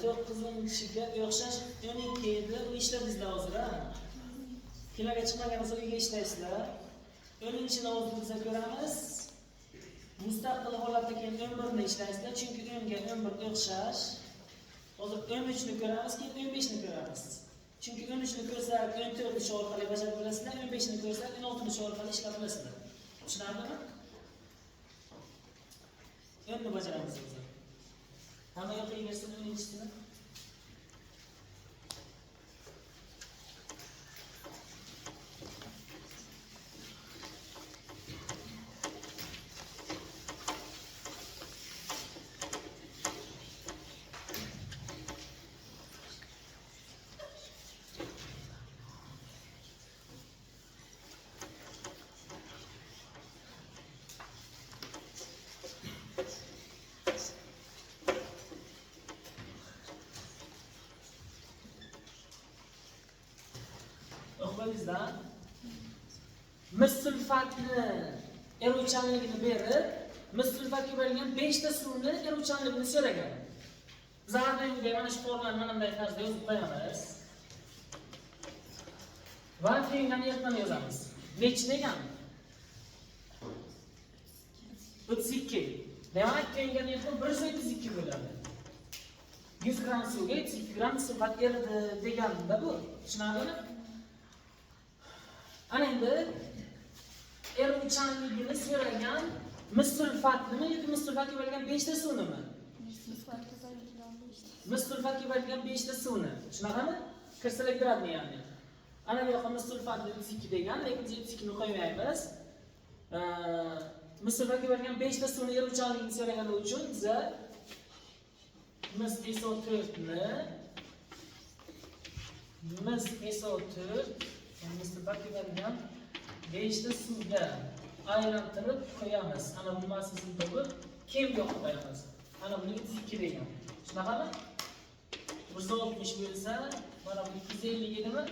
9-ga o'xshash 12 edi. U ishlar bizda hozir, ha. Kinoga chiqmagan bo'lsa uyga ishlaysizlar. 10-ni hozir biz ko'ramiz. Mustaqil holatda keyin 11 ni ishlaysizlar, chunki 10 ga 11 o'xshash. Hozir 13 ni ko'ramiz, keyin 15 ni ko'ramiz. Chunki 13 ni ko'rsak 14 ish orqali bajarib olasizlar, 15 ni ko'rsak 16 ish orqali ishlab olasizlar. Tushunarlimi? 10 ni bajaramiz biz. Hamma yoqqa yigirsin 10-chisini. Bizdan mis-sulfatni eruvchanligini berib, mis-sulfatga berilgan 5 ta suvni eruvchanligini so'ragan. Biz ardagi mana shu formulani mana bunday tarzda yozib qo'yamiz. Va keyindan ertani yozamiz. Nechi degan? 32. Demak, keyindan ertan 132 bo'ladi. 100 gram suvga 32 gram sulfat eridi deganda bu. Tushunarlimi? Ana endi eruvchanligini so'ragan mis-sulfatnimi yoki mis-sulfatga berilgan 5 ta suvnimi? Mis-sulfatga berilgan 5 ta suvni. Shunaqami? Kirsalar beradi ya'ni. Ana bu yoqda mis-sulfat 32 degan, lekin 32 ni qo'ymaymiz. Mis-sulfatga berilgan 5 ta suvni eruvchanligini so'ragani uchun biz mis-SO4 mis-sulfatga berilgan 5 ta suvga aylantirib qo'yamiz. Ana bu massasini topib, keyin yoqib qo'yamiz. Ana buni 32 degan. Shunaqami? 160 bo'lsa, mana bu 250 edimi?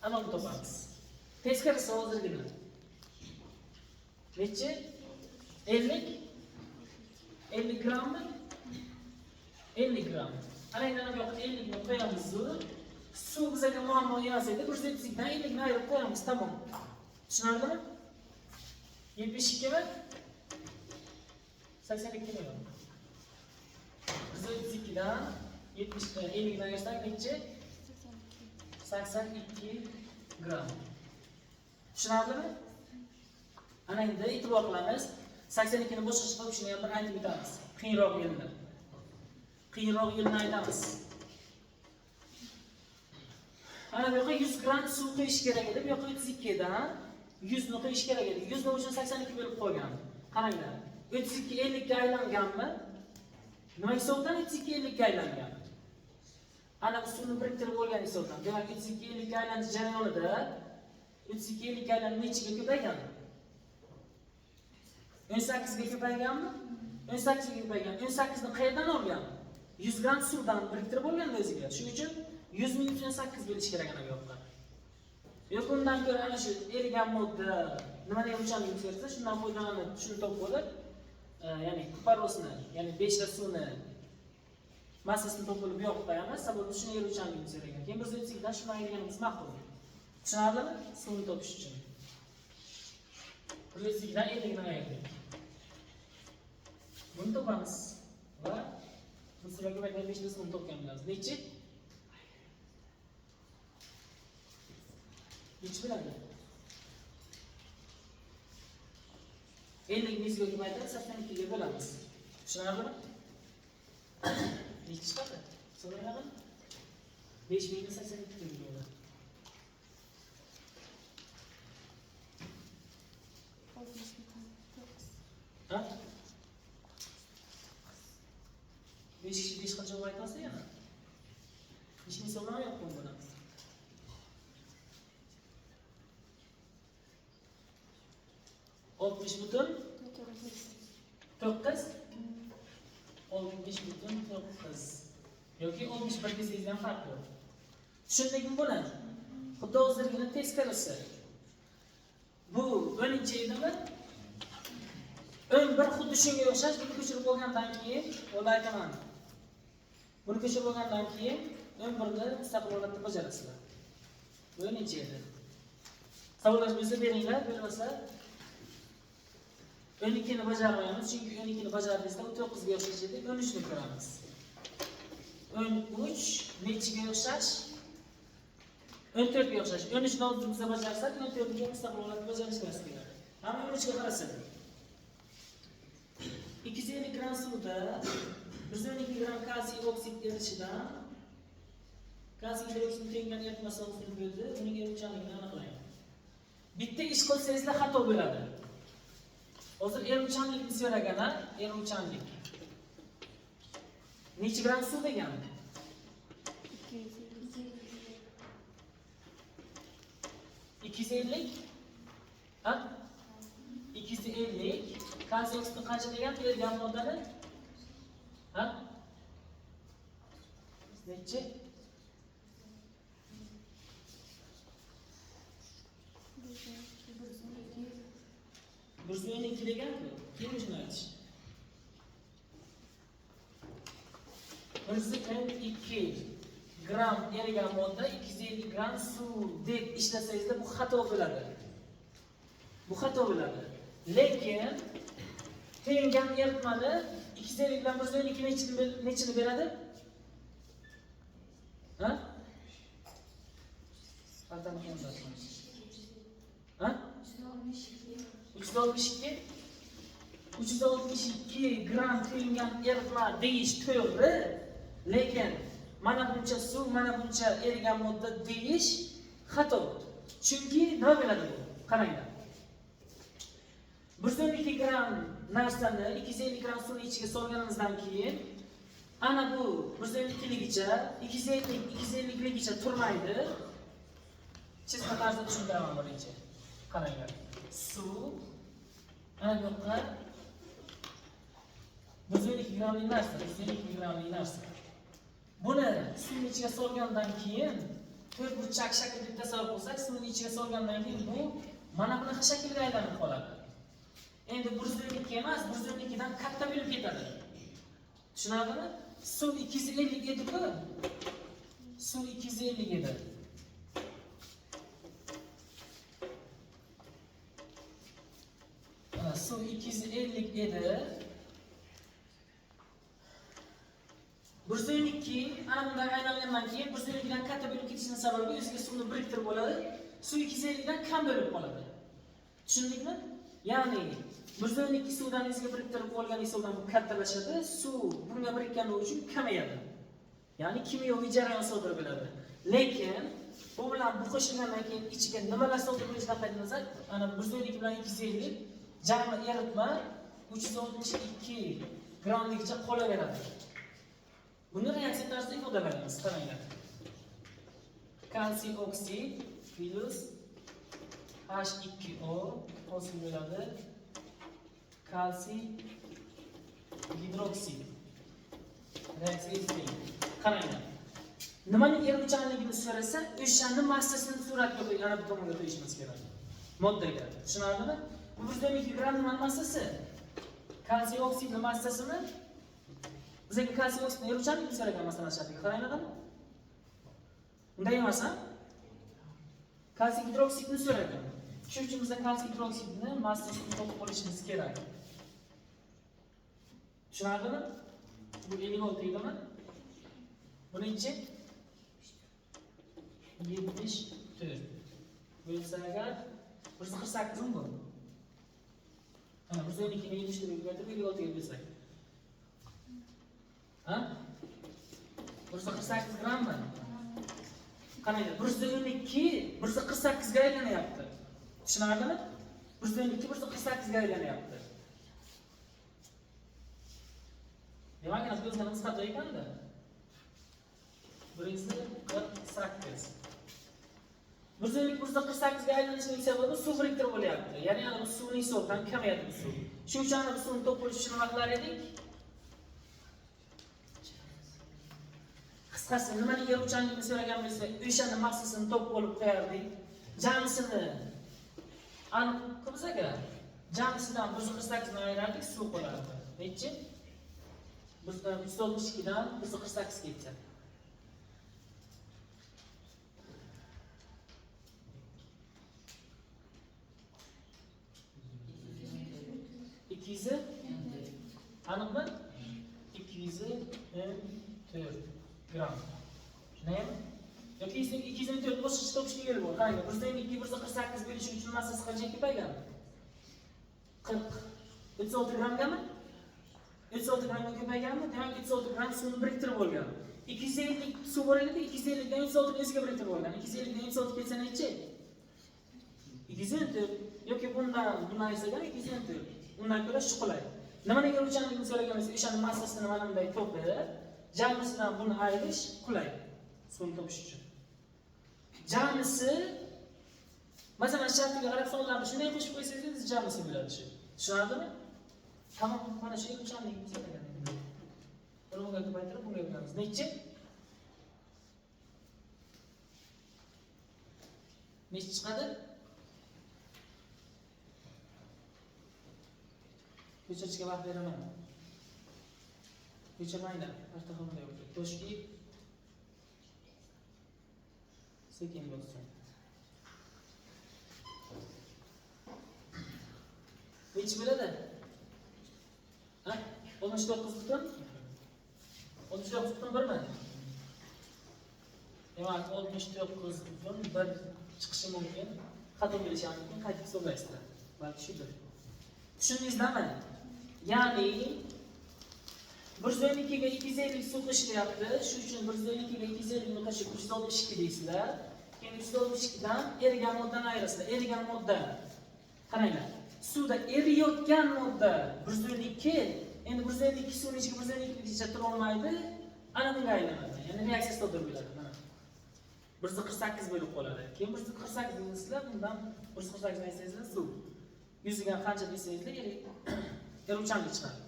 Ana buni topamiz. Teskarisi hozirgina. Nechi? 50 grammmi? 50 gram. Ana endi bu yoqqa 50 ni qo'yamiz. Suv bizga muammo emas edi. 170 dan 50 ni ayirib qo'yamiz, tamom. Tushunarlimi? 72 mi? 82 mi? 172 dan 70 dan 50 ni ayirsak nechi? 82 gram. Tushunarlimi? Ana endi e'tibor qilamiz. 82 ni boshqa chiqib shuni ham bir aytib o'tamiz. Qiyinroq yo'lni aytamiz. Ana bu yoqqa 100 gram suv qo'yish kerak edi. Bu yoqqa 32 dan 100 ni qo'yish kerak edi. 100 ni uchun 82 bo'lib qolgan. Qaranglar. 32 50 ga aylanganmi? Nima hisobdan 32 50 ga aylangan? Ana bu suvni biriktirib olgan hisobdan. Demak 32 50 ga aylanish jarayonida 32 50 ga aylanib nechiga ko'paygan? 18 ga ko'payganmi? 18 ga ko'paygan. 18 ni qayerdan olgan? 100 gram suvdan biriktirib olgan o'ziga. Shuning uchun 100 ming uchun 8 bo'lish kerak ana bu yoqqa. Yo'q, undan ko'ra ana shu erigan modda nima eruvchanligini bersa, shundan foydalanib, shuni topib olib, ya'ni kuparosni, ya'ni 5 ta suvni massasini topib olib yoqib qo'yamiz, sababi shuni eruvchanligini so'ragan. Keyin biz 32 dan shuni ayirganimiz ma'qul. Tushunarlimi? Suvni topish uchun. 32 dan 50 ni ayirdik. Buni topamiz va biz sizlarga aytgan 5 ta suvni topganmiz. Nechi? Nechi bo'ladi? 50 ni yuzga ko'paytirib 82 ga bo'lamiz. Tushunarlimi? Nechi chiqadi? So'rayman. 5000 ni 82 ga bo'ladi. Ha? 5 qancha aytasiz yana? Hech kim hisoblamayapti buni. 60 butun 9 60 butun 9 yoki 61 desangizdan farq yo'q. Tushundingmi buni? Xuddi hozirgina teskarisi. Bu 10-chi edimi? 11 xuddi shunga o'xshash, buni ko'chirib olgandan keyin o'ylayman. Buni ko'chirib olgandan keyin 11 ni mustaqil holatda bajarasizlar. Bu necha edi? Savollar bo'lsa beringlar, bo'lmasa 12 ni bajarmaymiz, chunki 12 ni bajardingizda 9 ga o'xshash edi, 13 ni ko'ramiz. 13 nechiga o'xshash? 14 ga o'xshash. 13 ni o'zimizda bajarsak, 14 ga mustaqil holatda bajarishimiz kerak. Hamma 13 ga qarasin. 250 gram suvda 112 gram kalsiy oksid erishidan kalsiy hidroksidni tengan eritma so'zini bo'ldi, uning erituvchanligini aniqlang. Bitta ish qilsangizlar xato bo'ladi. Hozir erituvchanlikni so'ragana, erituvchanlik. Necha gram suv degan? 250. Ha? 250 kalsiy oksidni qancha degan bergan moddani? Ha? Necha? 112 degan-ku. Kim shuni aytish? 112 gram erigan modda 250 gram suv deb ishlasangizlar bu xato bo'ladi. Bu xato bo'ladi. Lekin tengan eritmani 250 bilan 112 nechini beradi? Ha? Qanday qilamiz? Ha? 362 gram tengan eritma deyish to'g'ri, lekin mana buncha suv, mana buncha erigan modda deyish xato. Chunki nima bo'ladi bu? Qaranglar. 112 gram narsani 250 gram suvning ichiga solganimizdan keyin ana bu 112 ligicha 250 ligicha turmaydi. Chizma tarzda tushuntiraman birinchi. Qaranglar. Suv ana bu yoqqa 112 gramlik narsa, 112 gramlik narsa. Buni suvning ichiga solgandan keyin to'rt burchak shaklida tasavvur qilsak, suvning ichiga solgandan keyin bu mana bunaqa shaklga aylanib qoladi. Endi 112 emas, 112 dan katta bo'lib ketadi. Tushunarlimi? Suv 250 edi-ku. Suv 250 edi. Suv 250 edi. 112 ana bunday aylangandan keyin 112 dan katta bo'lib ketishining sababi o'ziga suvni biriktirib oladi. Suv 250 dan kam bo'lib qoladi. Tushundingmi? Ya'ni 112 suvdan o'ziga biriktirib olgan suvdan bu kattalashadi, suv bunga birikkanligi uchun kamayadi. Ya'ni kimyoviy jarayon sodir bo'ladi. Lekin bu bilan bu qo'shilgandan keyin ichiga nimalar sodir bo'lishidan qat'iy nazar, ana 112 bilan 250 jami eritma 362 gramlikcha qolaveradi. Buni reaksiya tarzida ifodalaymiz. Qaranglar. Kalsiy oksid plus H2O hosil bo'ladi. Kalsiy hidroksid. Reaksiya izlaydi. Qaranglar. Nimaning erituvchanligini so'rasa, o'shaning massasini suratga qo'yib, ana bu tomonga qo'yishimiz kerak. Moddaga. Tushunarlimi? Bu 112 gram nimaning massasi? Kalsiy oksidning massasini bizga kalsiy oksidni erituvchanligini so'ragan masalan shartiga qaranglar. Unday emas, ha? Kalsiy hidroksidni so'ragan. Shuning uchun bizga kalsiy hidroksidni massasini topib olishimiz kerak. Tushunarlimi? Bu 56 edimi? Birinchi 74. Bo'lsa agar 148 mi bu? Ana 112 ni 74 ga 56 ga bo'lsak. Ha? 148 grammi? Qaranglar, 112 148 ga aylanyapti. Tushunarlimi? 112 148 ga aylanyapti. Demak, biz o'zimiz xato ekanda. Birinchisi 48. 112 148 ga aylanishining sababi suv biriktirib bo'lyapti. Ya'ni ana bu suvning hisobidan kamayadi bu suv. Shuning uchun ana bu suvni to'p bo'lish uchun nima qilar edik? Qisqasi nimaning erituvchanligini so'ragan bo'lsa, o'shani massasini to'p bo'lib qo'yardik. Jamisini aniq qilsak, jamisidan 148 ni ayirardik, suv qolardi. Nechi? 362 dan 148 ketdi. Aniqmi? 214 gram. Shunami? Yoki 214 boshqa topishga yo'l bor. Qarang, 102 148 bo'lish uchun massasi qancha ko'paygan? 40. 36 grammgami? 36 gramga ko'payganmi? Demak 36 gram suvni biriktirib olgan. 250 suv bor edi, 250 dan 36 ga o'ziga biriktirib olgan. 250 dan 36 ketsa nechi? 214 yoki bundan eslagan 214. Undan ko'ra shu qulay. Nima nega o'lchamlikni so'raganmiz? O'shaning massasini mana bunday to'pib, jamisidan buni ayirish qulay. Suvni topish uchun. Jamisi masalan shartiga qarab sonlarni shunday qo'shib qo'ysangiz, jamisi bo'ladi shu. Tushunarlimi? Tamam, mana shu o'lchamlikni so'ragan edim. Bunga ko'paytirib bunga beramiz. Nechi? Nechi chiqadi? Ko'chirishga vaqt beraman. Ko'chirmanglar, artaqamda yo'q. Toshki sekin bo'lsin. Nechi bo'ladi? Ha? 69 butun? 69 butun birmi? Demak, 69 butun bir chiqishi mumkin. Xato bo'lishi mumkin, qaytib hisoblaysizlar. Balki shudir. Tushundingizmi? Ya'ni 112 ga 250 suv qo'shilyapti. Shu uchun 112 ga 250 ni qo'shib 362 deysizlar. Keyin 362 dan erigan moddani ayirasizlar. Erigan modda. Qaranglar. Suvda eriyotgan modda 112. Endi 112 suvni ichiga 112 ichiga tura olmaydi. Ana bunga aylanadi. Ya'ni reaksiya sodir bo'ladi. Mana 148 bo'lib qoladi. Keyin 148 deysizlar, bundan 148 deysizlar suv. Yuziga qancha desangizlar, eruvchanlik chiqadi.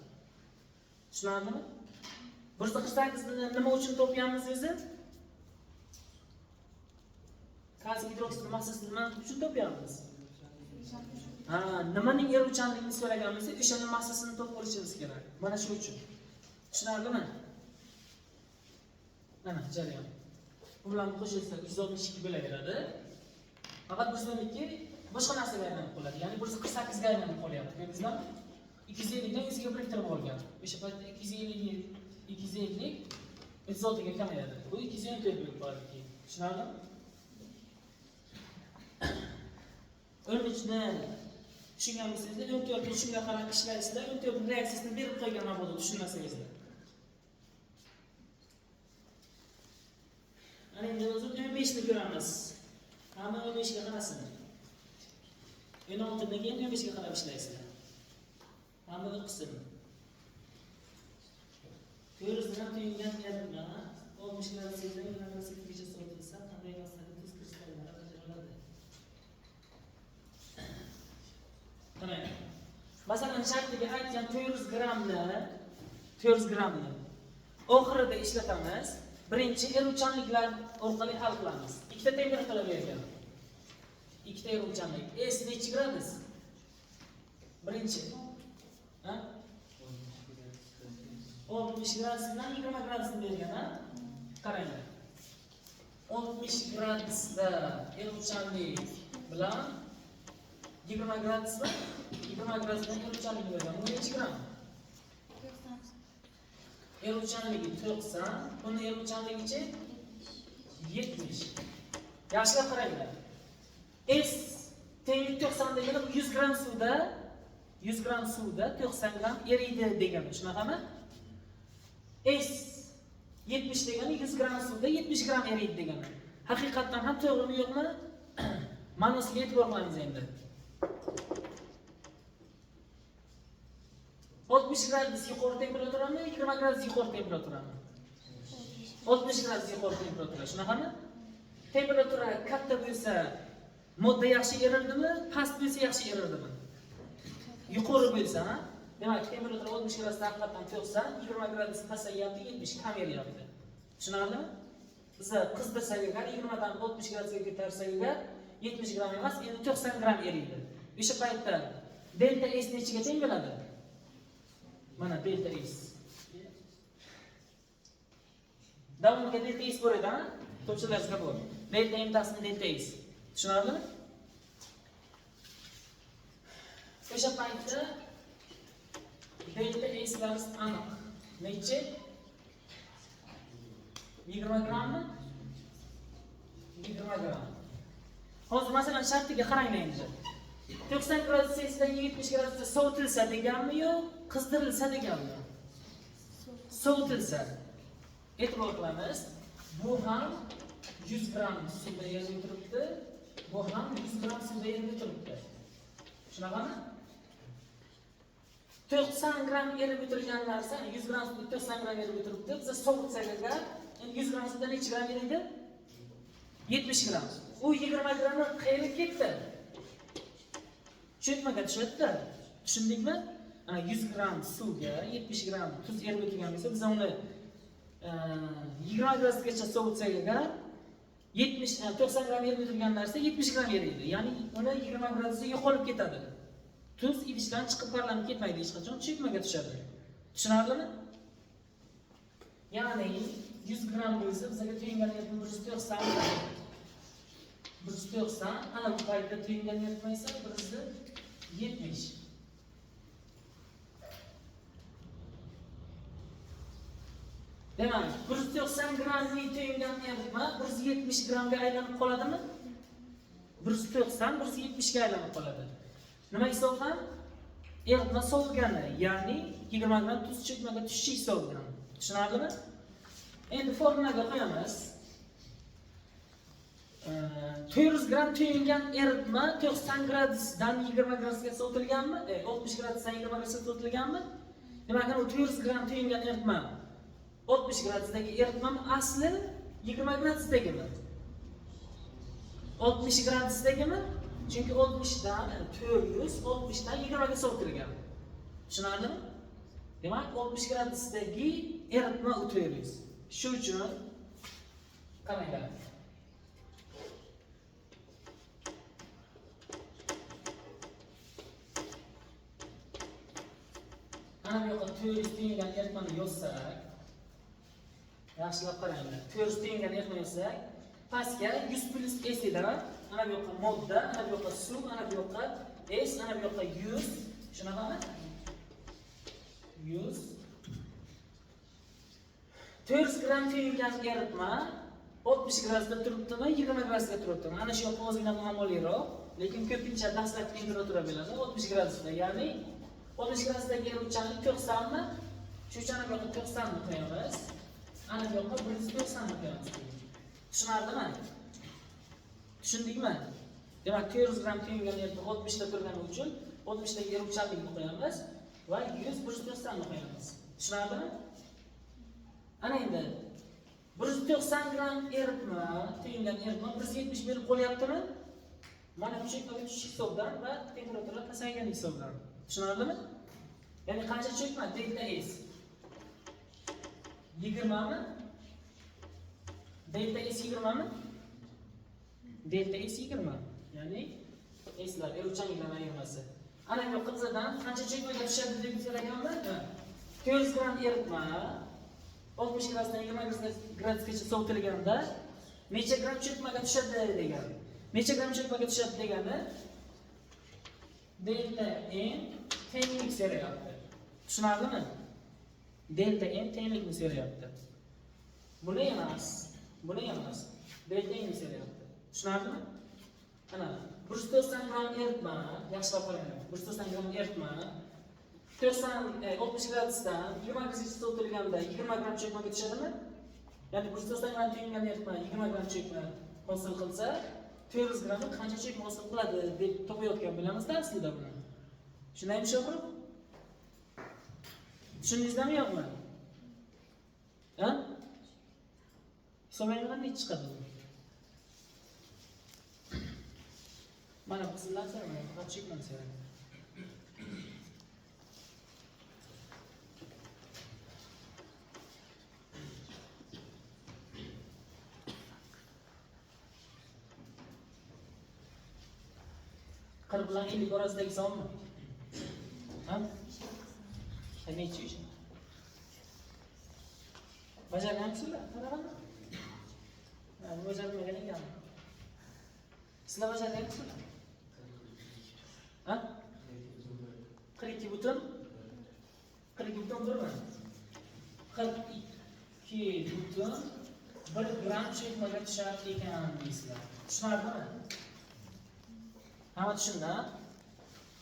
Tushunarlimi? 148 ni nima uchun topganmiz o'zi? Kalsiy gidroksid massasini nima uchun topganmiz? Ha, nimaning eruvchanligini so'raganmizda, o'shaning massasini topib olishimiz kerak. Mana shu uchun. Tushunarlimi? Mana jarayon. Bu bilan qo'shilsa 162 bo'laveradi. Faqat 112 boshqa narsaga aylanib qoladi. Ya'ni 148 ga aylanib qolyapti. Ko'rdingizmi? 250 dan 100 ga biriktirib olgan. O'sha paytda 250 36 ga kamayadi. Bu 214 bo'lib qoladi. Tushunarlimi? 13 ni tushunganmisizlar? 14 ni shunga qarab ishlaysizlar. 14 ni reaksiyasini berib qo'ygan mabodo tushunmasangizlar. Ana endi o'zi 15 ni ko'ramiz. Hamma 15 ga qarasin. 16 dan keyin 15 ga qarab ishlaysizlar. Hamma o'qisin. Ko'rizdan tuyulgan yerda 60 gradusdan 20 gacha so'tilsa, qanday massada tuz kristallari ajraladi? Qarang. Masalan, shartiga aytgan 400 grammni oxirida ishlatamiz. Birinchi eruvchanliklar orqali hal qilamiz. Ikkita temperatura bergan. Ikkita eruvchanlik. S nechi gradus? Birinchi. Ha? 60 gradusdan 20 gradusni bergan, ha? Qaranglar. 60 gradusda eruvchanlik bilan 20 gradusda 20 gradusdan eruvchanlik bergan. Bu nechi gram? Eruvchanligi 90, buni eruvchanligicha 70. Yaxshilab qaranglar. S tenglik 90 degani 100 gram suvda 90 gram eriydi degani. Shunaqami? S 70 degani 100 gram suvda 70 gram eriydi degani. Haqiqatan ham to'g'rimi yo'qmi? Ma'nosiga e'tibor qilamiz endi. 60 gradus yuqori temperaturami, 20 gradus yuqori temperaturami? 60 gradus yuqori temperatura. Shunaqami? Temperatura katta bo'lsa, modda yaxshi erirdimi? Past bo'lsa yaxshi erirdimi? Yuqori bo'lsa, ha? Demak, temperatura 60 gradus haqiqatan 90, 20 gradus pasayyapti, 70 kam eriyapti. Tushunarlimi? Biz qizda saviyaga 20 dan 60 gradusga ko'tarsak, 70 gram emas, endi 90 gram eriydi. O'sha paytda delta S nechiga teng bo'ladi? Mana delta S. Davomiga delta x bor edi, ha? To'pchilarga bor. Delta m taqsim delta x. Tushunarlimi? O'sha paytda delta x larimiz aniq. Necha? 20 grammmi? 20 gram. Hozir masalan shartiga qarang endi. 90 gradus Celsiusdan 70 gradusga sovitilsa deganmi yo qizdirilsa deganmi? Sovitilsa. E'tibor qilamiz. Bu ham 100 gram suvda erilib turibdi. Bu ham 100 gram suvda erilib turibdi. Shunaqami? 90 gram erilib turgan narsa 100 gram suvda 90 gram erilib turibdi. Biz sovitsak agar 100 gram suvda necha gram eriydi? 70 gram. U 20 gramni qayerga ketdi? Cho'kmaga tushadi. Tushundingmi? Ana 100 gram suvga 70 gram tuz erib o'tilgan bo'lsa, biz uni 20 gradusgacha sovitsak agar 90 gram erib o'tilgan narsa 70 gram eriydi. Ya'ni uni 20 gradusda yo'qolib ketadi. Tuz idishdan chiqib parlanib ketmaydi hech qachon, cho'kmaga tushadi. Tushunarlimi? Ya'ni 100 gram bo'lsa, bizga tuyingan 190 ana bu paytda tuyingan yetmaysa 170. Demak, 190 gramli tuyingan eritma 170 gramga aylanib qoladimi? 190 170 ga aylanib qoladi. Nima hisobdan? Eritma sovilgani, ya'ni 20 gram tuz cho'kmaga tushishi hisobdan. Tushunarlimi? Endi formulaga qo'yamiz. 400 gram tuyingan eritma 90 gradusdan 20 gradusga sovitilganmi? 60 gradusdan 20 gradusga sovitilganmi? Demak, u 400 gram tuyingan eritma 60 gradusdagi eritmami asli 20 gradusdagimi? 60 gradusdagimi? Chunki 60 dan 400, 60 dan 20 ga sovitilgan. Tushunarlimi? Demak, 60 gradusdagi eritma 400. Shu uchun qaranglar. Ana bu yoqqa 400 tuyingan eritmani yozsak, yaxshilab qaranglar. 400 tuyingan eritma yozsak, pastga 100 plus s edi. Ana bu yoqqa modda, ana bu yoqqa suv, ana bu yoqqa s, ana bu yoqqa 100. Shunaqami? 100. 400 gram tuyingan eritma 60 gradusda turibdimi, 20 gradusda turibdimi? Ana shu yoqqa ozgina muammoliroq, lekin ko'pincha dastlabki temperatura bo'ladi 60 gradusda. Ya'ni 60 gradusdagi erituvchanlik 90 mi? Shu uchun ana bu yoqqa 90 ni qo'yamiz. Ana bu yoqqa 190 ni qo'yamiz. Tushunardimi? Tushundingmi? Demak, 400 gram tuyingan eritma 60 da turgani uchun 60 dagi erituvchanlikni qo'yamiz va 190 ni qo'yamiz. Tushunardimi? Ana endi 190 gram eritma, tuyingan eritma 170 berib qo'yaptimi? Mana bu cho'kmaga tushish hisobdan va temperatura pasaygan hisobdan. Tushunarlimi? Ya'ni qancha cho'kma? Delta S 20 mi? Delta S 20 mi? Delta S 20. Ya'ni S lar eruvchanliklar ayirmasi. Ana bu qizzadan qancha cho'kmaga tushadi deb so'raganman. 400 gram eritma 60 gradusdan 20 gradusgacha sovitilganda necha gram cho'kmaga tushadi degan. Necha gram cho'kmaga tushadi degani delta m tenglik so'rayapti. Tushunarlimi? Delta m tenglikni so'rayapti. Buni emas. Delta m so'rayapti. Tushunarlimi? Ana 190 gram eritma, yaxshilab qarang. 190 gram eritma 60 gradusdan 20 gradusgacha sovitilganda 20 gram cho'kmaga tushadimi? Ya'ni 190 gram tuyingan eritma 20 gram cho'kma hosil qilsa, 400 gramni qancha cho'kma hosil qiladi deb topayotgan bo'lamiz-da aslida buni. Shundaymi sho'xur? Tushundingizmi yo'qmi? Ha? Hisoblangan necha chiqadi? Mana bu qismlar so'rayman, faqat cho'kmani so'rayman. Qirq bilan 50 orasidagi sonmi? Ha? Necha ish? Bajarganmisizlar? Qaraganda. Hani bajarmagan ekanman. Sizlar bajaryapsizlar? Ha? 42 butun 1 mi? 42 butun 1 gram chekmaga tushar ekan deysizlar. Tushunarlimi? Hamma tushunda?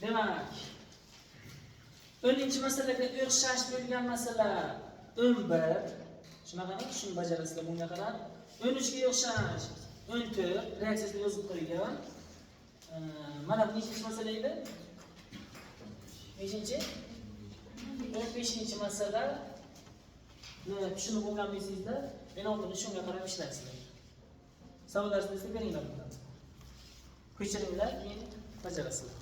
Demak, 10-masalaga o'xshash bo'lgan masala 11. Shunaqami? Shuni bajarasizlar bunga qadar. 13 ga o'xshash 14 reaksiyasini yozib qo'ygan. Mana bu nechinchi masala edi? Nechinchi? 15-masala. Tushunib bo'lganmisizda, men oldin shunga qarab ishlaysizlar. Savollar sizga beringlar bundan. Ko'chiringlar, keyin bajarasizlar.